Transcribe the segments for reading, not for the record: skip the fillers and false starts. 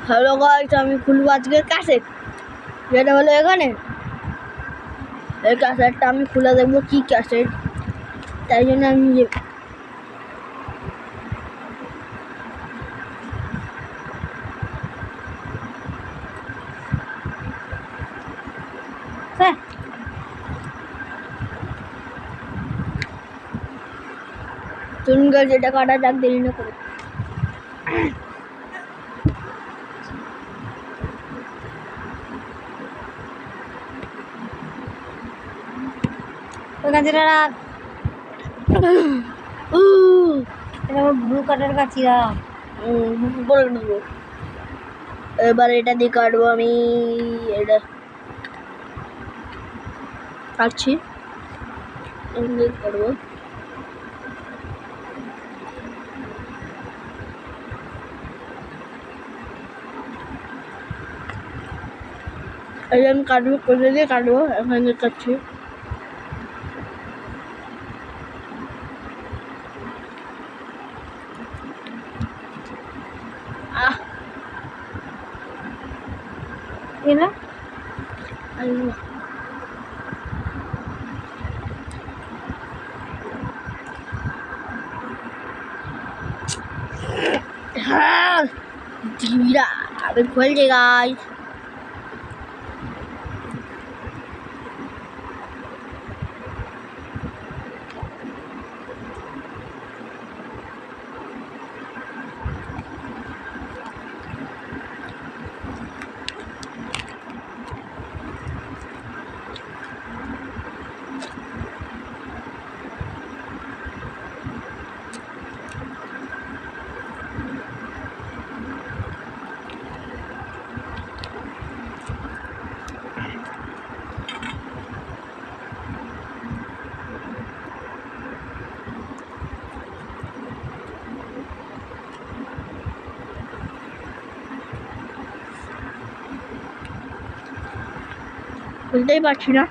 Hello guys, আমি খুলবো আজকের ক্যাসেট, যেটা হলো এখানে। এই ক্যাসেটটা আমি খুলে দেখবো কি ক্যাসেট, তাই জন্য আমি চলুন গাইস, এটা কাটা যাক, দেরি না করে। ব্লু কাটার কাছিরা বলে দেবো। এবার এটা দিয়ে কাটবো আমি, এটা কাটছি, কাটবো। এই আমি কাটবো, করে দিয়ে কাটবো, এখানে কাটছি। এলা हाँ, जीरा अभी खोल देगा। খুলতেই পারছি না।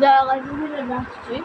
জায়গায় যাচ্ছি।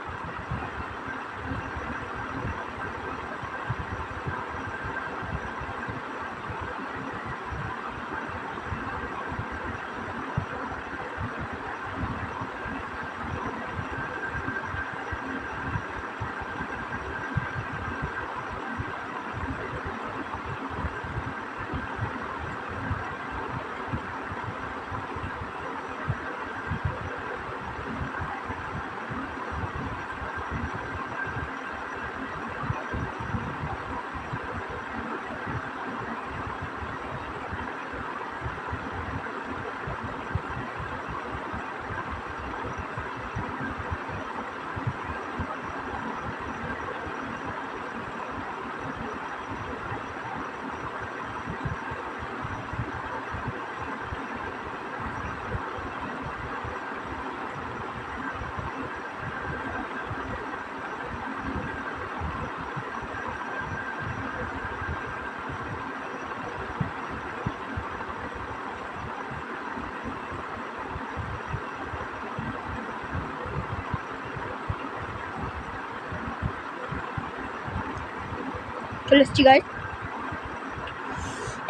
চলে এসছি গাইস,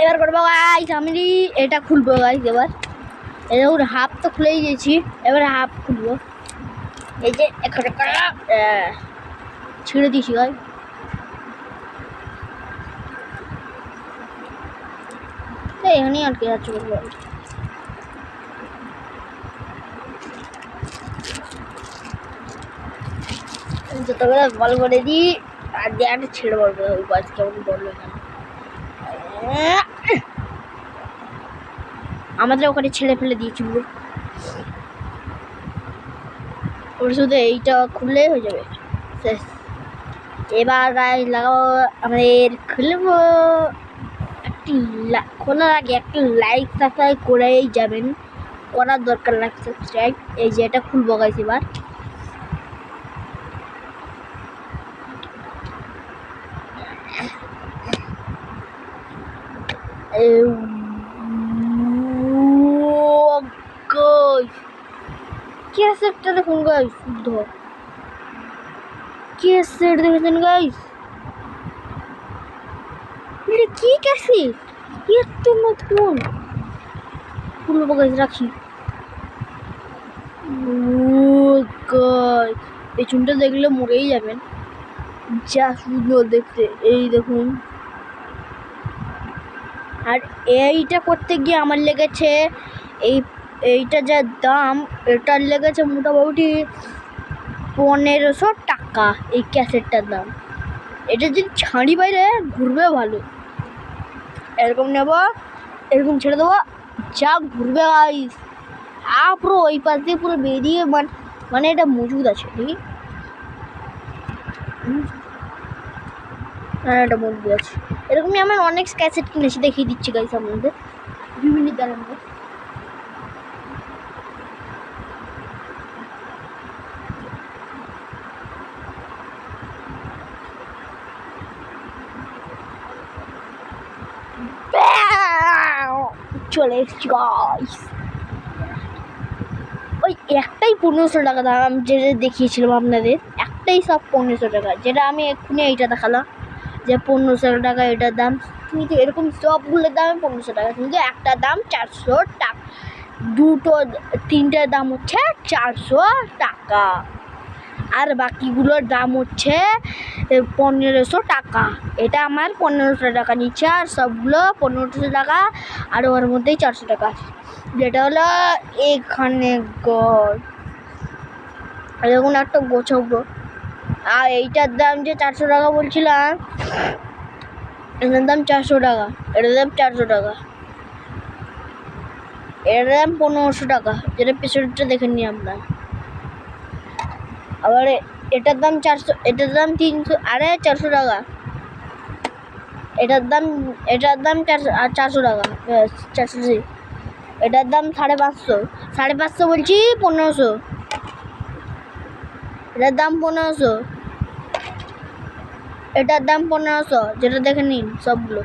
এবার করবো গাইস আমি এটা খুলবো গাইস। এবার এই দেখুন হাফ তো খুলেই দিয়েছি, এবার হাফ খুলবো। এই যে এখানে ছিঁড়ে দিয়েছি ভাই। এখানেই আটকে যাচ্ছে বলবো। যতগুলো বল করে দিই আর দিয়ে একটা ছেড়ে পড়বে, ওই গাছ কেমন বললো এখানে আমাদের ওখানে ছেড়ে ফেলে দিয়েছি পুরো। ওর শুধু এইটা খুললেই হয়ে যাবে শেষ। এবার গায়ে লাগাবো আমাদের, খুলবো। একটি খোলার আগে একটা লাইক সাবস্ক্রাইব করেই যাবেন, করার দরকার লাইক সাবস্ক্রাইব। এই যে এটা খুলবো গাইস এবার। ক্যাসেটটা দেখুন গাইস, শুদ্ধ ক্যাসেট দেখেছেন গাইস, এটা কি ক্যাসেট এত নতুন। খুলবো গাইস, রাখি। পেছনটা দেখলে মরেই যাবেন, যা সুন্দর দেখতে। এই দেখুন, আর এইটা করতে গিয়ে আমার লেগেছে এইটা যা দাম, এটার লেগেছে মোটামুটি 1500 টাকা এই ক্যাসেটটার দাম। এটা যদি ছাড়ি বাইরে ঘুরবে ভালো, এরকম নেব, এরকম ছেড়ে দেবো, যা ঘুরবে গাইস। পুরো ওই পাশ দিয়ে পুরো বেরিয়ে মানে এটা মজুদ আছে, ঠিক হ্যাঁ এটা মজুদ আছে। এরকমই আমার অনেক ক্যাসেট কিনেছি, দেখিয়ে দিচ্ছি গাইস আপনাদের 2 মিনিট দাঁড়ান। চলে এসছি গাইস। ওই একটাই 1500 টাকা দাম, যেটা দেখিয়েছিলাম আপনাদের, একটাই সব 1500 টাকা, যেটা আমি এক্ষুনি এইটা দেখালাম যে 1500 টাকা এটার দাম। কিন্তু এরকম সবগুলোর দাম 1500 টাকা, কিন্তু একটা দাম 400 টাকা, দুটো তিনটার দাম হচ্ছে 400 টাকা, আর বাকিগুলোর দাম হচ্ছে 1500 টাকা। এটা আমার 1500 টাকা নিচ্ছে, আর সবগুলো 1500 টাকা, আর ওর মধ্যেই 400 টাকা আছে, যেটা হলো এখানে এরকম একটা গোছাবো। আর এইটার দাম যে 400 টাকা বলছিলাম, এটার দাম 400 টাকা, এটার দাম 400 টাকা, এটার দাম 1500 টাকা, যেটা পেছনটা দেখে নিই আমরা। আবার এটার দাম 400, এটার দাম 300, আরে 400 টাকা, এটার দাম 400 টাকা, 400। এটার দাম 550 বলছি, 1500, এটার দাম 1500, এটার দাম 1500, যেটা দেখে নিন সবগুলো।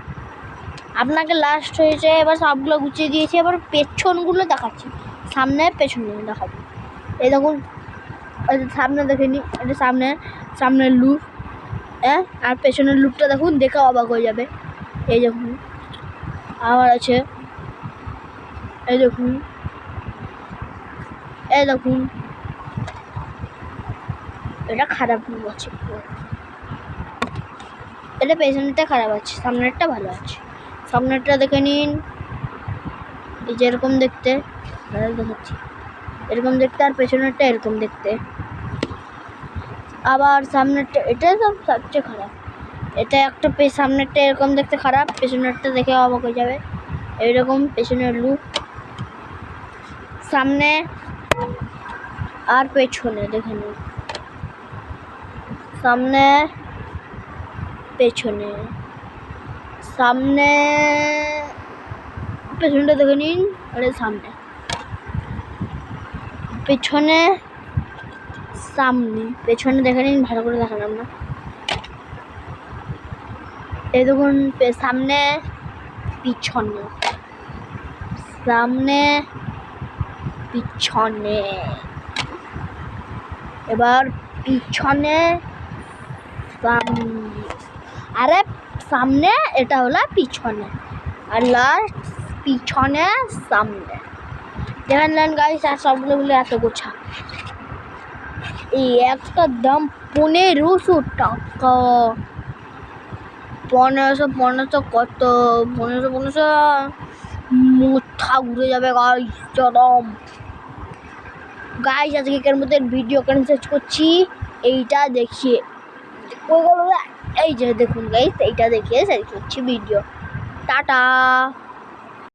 আপনাকে লাস্ট হয়েছে, এবার সবগুলো গুছিয়ে দিয়েছি, এবার পেছনগুলো দেখাচ্ছি, সামনে পেছনে দেখাবো। এই দেখুন সামনে দেখে নিন, এটা সামনের লুপ, হ্যাঁ, আর পেছনের লুপটা দেখুন, দেখে অবাক হয়ে যাবে। এই দেখুন আবার আছে, এই দেখুন, এই দেখুন, এটা খারাপ লুপ আছে, এটা পেছনেরটা খারাপ আছে, সামনেরটা ভালো আছে। সামনেরটা দেখে নিন, এই যে এরকম দেখতে, দেখাচ্ছি এরকম দেখতে, আর পেছনেরটা এরকম দেখতে। আবার সামনেরটা, এটা সবচেয়ে খারাপ, এটা একটা সামনেরটা এরকম দেখতে খারাপ, পেছনেরটা দেখে অবাক হয়ে যাবে। এইরকম পেছনের লুক, সামনে আর পেছনে দেখে নিন, সামনে পেছনে, সামনে পেছনটা দেখে নিন, আরে সামনে পেছনে, সামনে পেছনে দেখে নিন, ভালো করে দেখালাম না। এই দেখুন সামনে পিছনে, সামনে পিছনে, এবার পিছনে সামনে, আরে সামনে, এটা হলো পিছনে, আর লাস্ট পিছনে সামনে। দেখেন নেন গাইস, আর সবগুলো মিলে এত গোছা। এই একটার দাম 1500 টাকা। 1500 কত, 1500 মাথা ঘুরে যাবে গাইস। চরম গাইস, আজকে এর মধ্যে ভিডিও কেন শেষ করছি এইটা দেখিয়ে। এই যে দেখুন গাইস, এইটা দেখিয়ে শেষ করছি ভিডিও। টাটা।